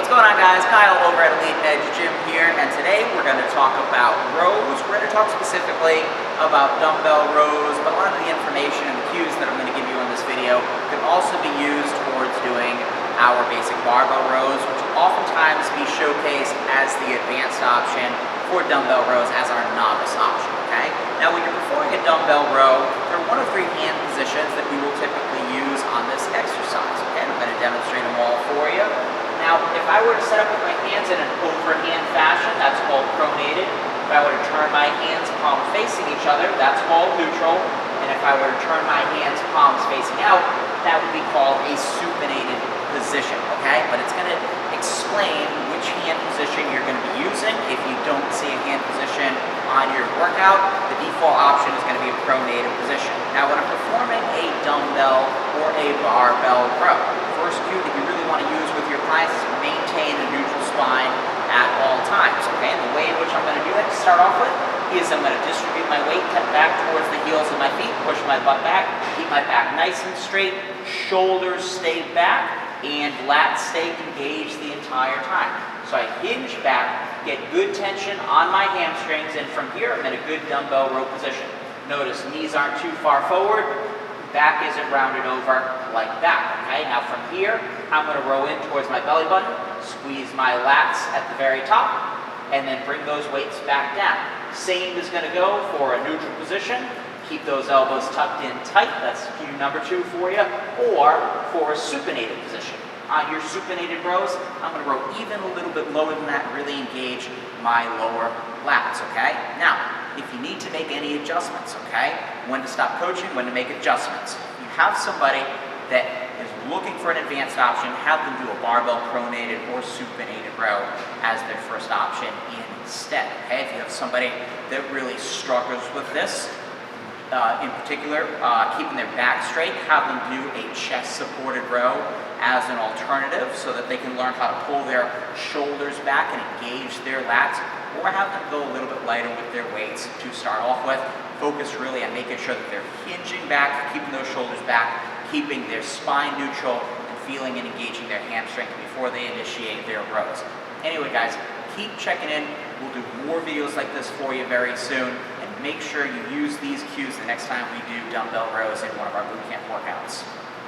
What's going on, guys? Kyle over at Elite Edge Gym here, and today we're going to talk about rows. We're going to talk specifically about dumbbell rows, but a lot of the information and the cues that I'm going to give you in this video can also be used towards doing our basic barbell rows, which will oftentimes be showcased as the advanced option for dumbbell rows as our novice option, okay? Now, when you're performing a dumbbell row, there are one of three hand positions that we will typically use on this exercise, okay? I'm going to demonstrate them all for you. Now, if I were to set up with my hands in an overhand fashion, that's called pronated. If I were to turn my hands palm facing each other, that's called neutral. And if I were to turn my hands palms facing out, that would be called a supinated position, okay? But it's going to explain which hand position you're going to be using. If you don't see a hand position on your workout, the default option is going to be a pronated position. Now, when I'm performing a dumbbell or a barbell row, first cue that you really want to use with your clients is maintain a neutral spine at all times, okay? And the way in which I'm going to do that to start off with is I'm going to distribute my weight back towards the heels of my feet, push my butt back, keep my back nice and straight, shoulders stay back, and lats stay engaged the entire time. So I hinge back, get good tension on my hamstrings, and from here I'm in a good dumbbell row position. Notice knees aren't too far forward, back isn't rounded over like that, okay? Now from here, I'm going to row in towards my belly button, squeeze my lats at the very top, and then bring those weights back down. Same is going to go for a neutral position. Keep those elbows tucked in tight, that's cue number 2 for you, or for a supinated position. On your supinated rows, I'm going to row even a little bit lower than that, really engage my lower lats, okay? Now, if you need to make any adjustments, okay, when to stop coaching, when to make adjustments. If you have somebody that is looking for an advanced option, have them do a barbell pronated or supinated row as their first option instead, okay? If you have somebody that really struggles with this, in particular, keeping their back straight, have them do a chest-supported row as an alternative so that they can learn how to pull their shoulders back and engage their lats, or have them go a little bit lighter with their weights to start off with. Focus really on making sure that they're hinging back, keeping those shoulders back, keeping their spine neutral, and feeling and engaging their hamstrings before they initiate their rows. Anyway, guys, keep checking in. We'll do more videos like this for you very soon. Make sure you use these cues the next time we do dumbbell rows in one of our bootcamp workouts.